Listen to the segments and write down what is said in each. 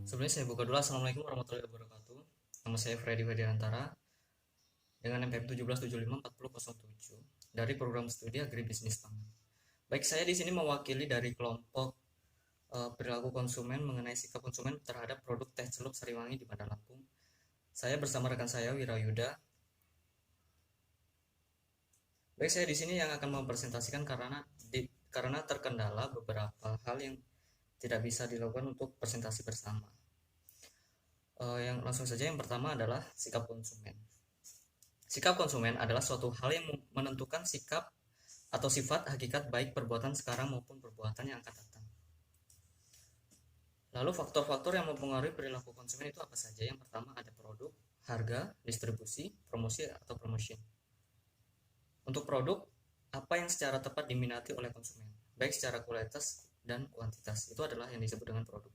Sebelumnya saya buka dulu. Assalamualaikum warahmatullahi wabarakatuh. Nama saya Freddy Widiantara dengan NPM 17754007 dari program studi Agribisnis Pangan. Baik, saya di sini mewakili dari kelompok perilaku konsumen mengenai sikap konsumen terhadap produk teh celup Sariwangi di Bandar Lampung. Saya bersama rekan saya Wirayuda. Baik, saya di sini yang akan mempresentasikan karena terkendala beberapa hal yang tidak bisa dilakukan untuk presentasi bersama. Yang langsung saja, yang pertama adalah sikap konsumen. Sikap konsumen adalah suatu hal yang menentukan sikap atau sifat hakikat baik perbuatan sekarang maupun perbuatan yang akan datang. Lalu faktor-faktor yang mempengaruhi perilaku konsumen itu apa saja? Yang pertama ada produk, harga, distribusi, promosi atau promotion. Untuk produk, apa yang secara tepat diminati oleh konsumen, baik secara kualitas dan kuantitas, itu adalah yang disebut dengan produk.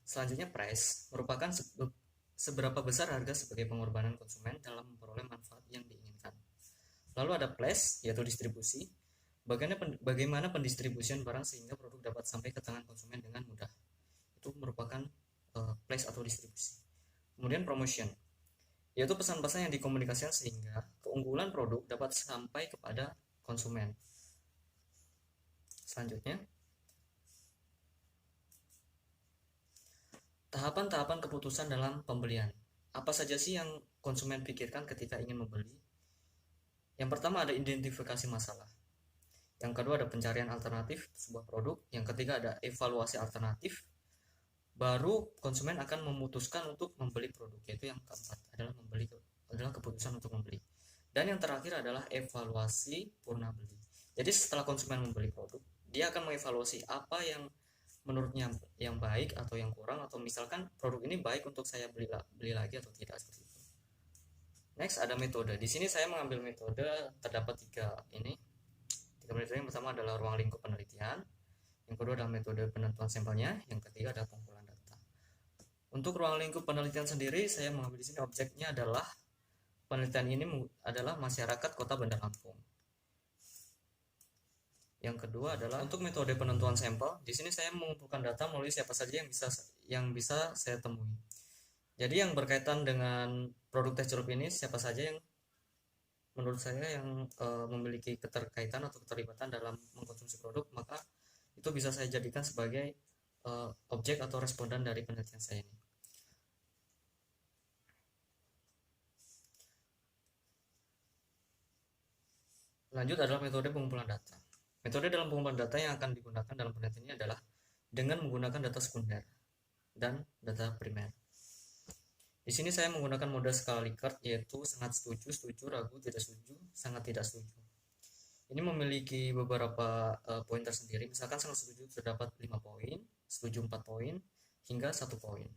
Selanjutnya price, merupakan seberapa besar harga sebagai pengorbanan konsumen dalam memperoleh manfaat yang diinginkan. Lalu ada place, yaitu distribusi, bagaimana pendistribusian barang sehingga produk dapat sampai ke tangan konsumen dengan mudah. Itu merupakan place atau distribusi. Kemudian promotion, yaitu pesan-pesan yang dikomunikasikan sehingga keunggulan produk dapat sampai kepada konsumen. Selanjutnya, tahapan-tahapan keputusan dalam pembelian. Apa saja sih yang konsumen pikirkan ketika ingin membeli? Yang pertama ada identifikasi masalah. Yang kedua ada pencarian alternatif sebuah produk. Yang ketiga ada evaluasi alternatif. Baru konsumen akan memutuskan untuk membeli produk. Yaitu yang keempat adalah keputusan untuk membeli. Dan yang terakhir adalah evaluasi purna beli. Jadi setelah konsumen membeli produk, dia akan mengevaluasi apa yang menurutnya yang baik atau yang kurang, atau misalkan produk ini baik untuk saya beli lagi atau tidak, seperti itu. Next ada metode. Di sini saya mengambil metode, terdapat tiga metode. Yang pertama adalah ruang lingkup penelitian, yang kedua adalah metode penentuan sampelnya, yang ketiga adalah pengumpulan data. Untuk ruang lingkup penelitian sendiri, saya mengambil di sini objeknya adalah penelitian ini adalah masyarakat Kota Bandar Lampung. Yang kedua adalah untuk metode penentuan sampel. Di sini saya mengumpulkan data melalui siapa saja yang bisa saya temui. Jadi yang berkaitan dengan produk teh celup ini, siapa saja yang menurut saya yang memiliki keterkaitan atau keterlibatan dalam mengkonsumsi produk, maka itu bisa saya jadikan sebagai objek atau responden dari penelitian saya ini. Lanjut adalah metode pengumpulan data. Metode dalam pengumpulan data yang akan digunakan dalam penelitian ini adalah dengan menggunakan data sekunder dan data primer. Di sini saya menggunakan mode skala Likert, yaitu sangat setuju, setuju, ragu, tidak setuju, sangat tidak setuju. Ini memiliki beberapa poin tersendiri. Misalkan sangat setuju terdapat 5 poin, setuju 4 poin, hingga 1 poin.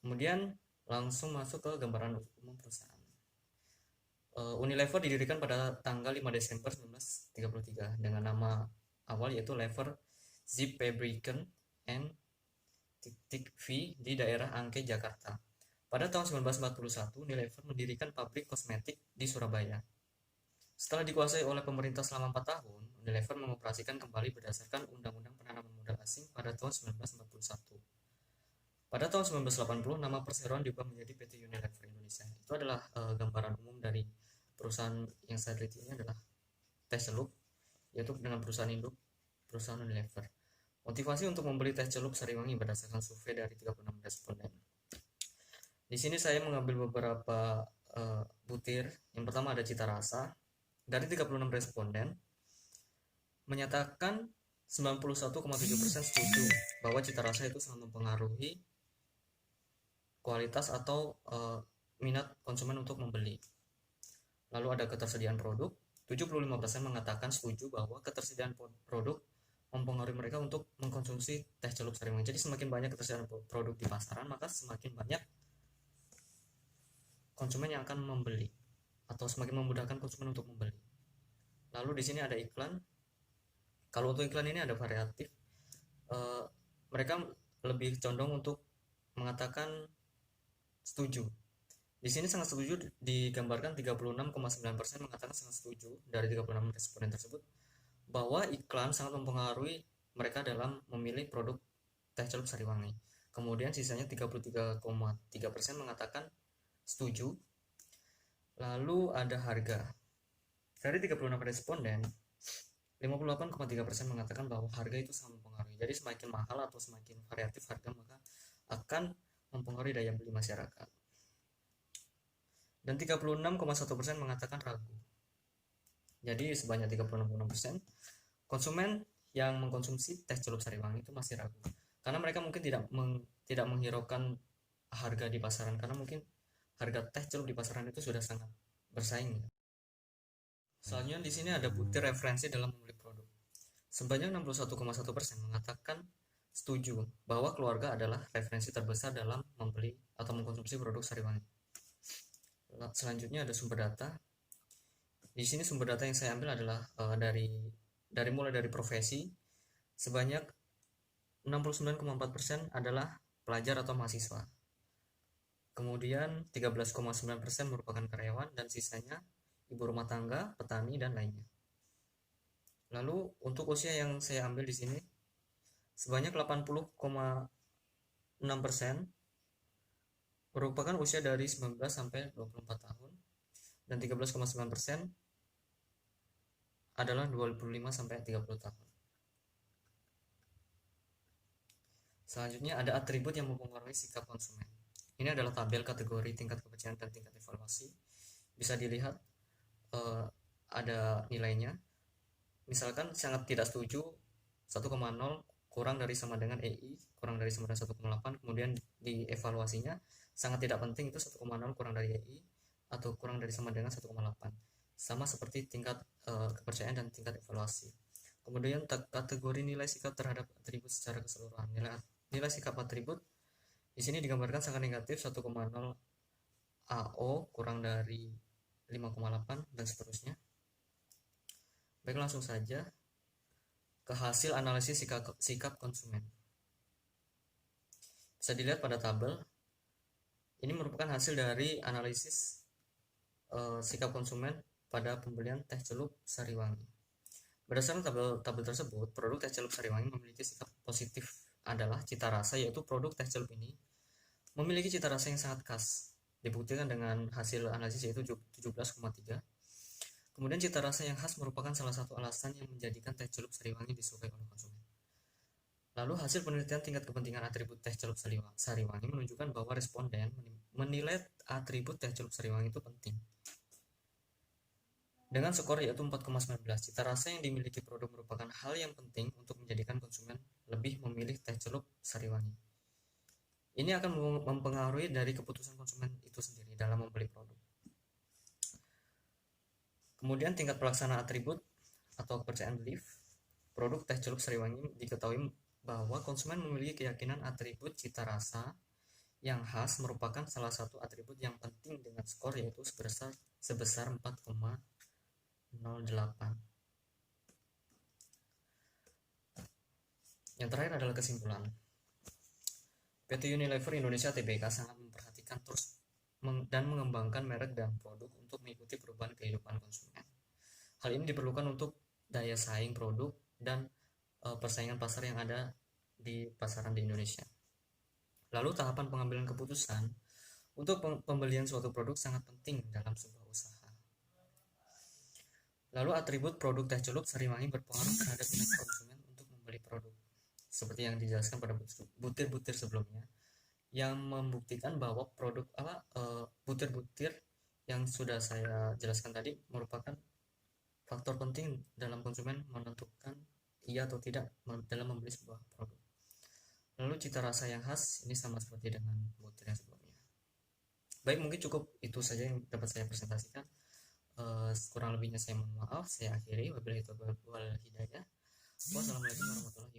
Kemudian langsung masuk ke gambaran umum perusahaan. Unilever didirikan pada tanggal 5 Desember 1933 dengan nama awal yaitu Lever Zeefabrieken and V di daerah Angke, Jakarta. Pada tahun 1941, Unilever mendirikan pabrik kosmetik di Surabaya. Setelah dikuasai oleh pemerintah selama 4 tahun, Unilever mengoperasikan kembali berdasarkan Undang-Undang Penanaman Modal Asing pada tahun 1941. Pada tahun 1980, nama perseroan diubah menjadi PT Unilever Indonesia. Itu adalah gambaran umum dari perusahaan yang saya teliti ini adalah teh celup, yaitu dengan perusahaan induk perusahaan Unilever. Motivasi untuk membeli teh celup Sariwangi berdasarkan survei dari 36 responden. Di sini saya mengambil beberapa butir. Yang pertama ada cita rasa. Dari 36 responden menyatakan 91,7% setuju bahwa cita rasa itu sangat mempengaruhi kualitas atau minat konsumen untuk membeli. Lalu ada ketersediaan produk. 75% mengatakan setuju bahwa ketersediaan produk mempengaruhi mereka untuk mengkonsumsi teh celup Sariwangi. Jadi semakin banyak ketersediaan produk di pasaran, maka semakin banyak konsumen yang akan membeli atau semakin memudahkan konsumen untuk membeli. Lalu di sini ada iklan. Kalau untuk iklan ini ada variatif. Mereka lebih condong untuk mengatakan setuju. Di sini sangat setuju digambarkan 36,9% mengatakan sangat setuju dari 36 responden tersebut bahwa iklan sangat mempengaruhi mereka dalam memilih produk teh celup Sariwangi. Kemudian sisanya 33,3% mengatakan setuju. Lalu ada harga. Dari 36 responden, 58,3% mengatakan bahwa harga itu sangat mempengaruhi. Jadi semakin mahal atau semakin variatif harga, maka akan mempengaruhi daya beli masyarakat. Dan 36,1% mengatakan ragu. Jadi sebanyak 36,6% konsumen yang mengkonsumsi teh celup Sariwangi itu masih ragu. Karena mereka mungkin tidak menghiraukan harga di pasaran, karena mungkin harga teh celup di pasaran itu sudah sangat bersaing. Selanjutnya di sini ada butir referensi dalam membeli produk. Sebanyak 61,1% mengatakan setuju bahwa keluarga adalah referensi terbesar dalam membeli atau mengkonsumsi produk Sariwangi. Selanjutnya ada sumber data. Di sini sumber data yang saya ambil adalah mulai dari profesi. Sebanyak 69,4% adalah pelajar atau mahasiswa. Kemudian 13,9% merupakan karyawan dan sisanya ibu rumah tangga, petani, dan lainnya. Lalu untuk usia yang saya ambil di sini sebanyak 80,6% merupakan usia dari 19 sampai 24 tahun dan 13,9% adalah 25 sampai 30 tahun. Selanjutnya ada atribut yang mempengaruhi sikap konsumen. Ini adalah tabel kategori tingkat kepercayaan dan tingkat evaluasi. Bisa dilihat ada nilainya. Misalkan sangat tidak setuju 1,0 kurang dari sama dengan EI kurang dari sama dengan 1,8. Kemudian di evaluasinya sangat tidak penting itu 1,0 kurang dari EI atau kurang dari sama dengan 1,8. Sama seperti tingkat kepercayaan dan tingkat evaluasi. Kemudian kategori nilai sikap terhadap atribut secara keseluruhan. Nilai sikap atribut di sini digambarkan sangat negatif 1,0 AO kurang dari 5,8 dan seterusnya. Baik, langsung saja ke hasil analisis sikap konsumen. Bisa dilihat pada tabel. Ini merupakan hasil dari analisis sikap konsumen pada pembelian teh celup Sariwangi. Berdasarkan tabel tersebut, produk teh celup Sariwangi memiliki sikap positif adalah cita rasa, yaitu produk teh celup ini memiliki cita rasa yang sangat khas. Dibuktikan dengan hasil analisis yaitu 17,3. Kemudian cita rasa yang khas merupakan salah satu alasan yang menjadikan teh celup Sariwangi disukai oleh konsumen. Lalu hasil penelitian tingkat kepentingan atribut teh celup Sariwangi menunjukkan bahwa responden menilai atribut teh celup Sariwangi itu penting. Dengan skor yaitu 4,19, cita rasa yang dimiliki produk merupakan hal yang penting untuk menjadikan konsumen lebih memilih teh celup Sariwangi. Ini akan mempengaruhi dari keputusan konsumen itu sendiri dalam membeli produk. Kemudian tingkat pelaksanaan atribut atau kepercayaan belief produk teh celup Sariwangi diketahui bahwa konsumen memiliki keyakinan atribut cita rasa yang khas merupakan salah satu atribut yang penting dengan skor yaitu sebesar 4,08. Yang terakhir adalah kesimpulan. PT Unilever Indonesia Tbk sangat memperhatikan terus dan mengembangkan merek dan produk untuk mengikuti perubahan kehidupan konsumen. Hal ini diperlukan untuk daya saing produk dan persaingan pasar yang ada di pasaran di Indonesia. Lalu tahapan pengambilan keputusan untuk pembelian suatu produk sangat penting dalam sebuah usaha. Lalu atribut produk teh celup Sariwangi berpengaruh terhadap minat konsumen untuk membeli produk. Seperti yang dijelaskan pada butir-butir sebelumnya, yang membuktikan bahwa produk butir-butir yang sudah saya jelaskan tadi merupakan faktor penting dalam konsumen menentukan iya atau tidak dalam membeli sebuah produk. Lalu cita rasa yang khas ini sama seperti dengan butir yang sebelumnya. Baik, mungkin cukup itu saja yang dapat saya presentasikan. Kurang lebihnya saya mohon maaf. Saya akhiri. Wabillahi taufiq wal hidayah. Wassalamualaikum warahmatullahi wabarakatuh.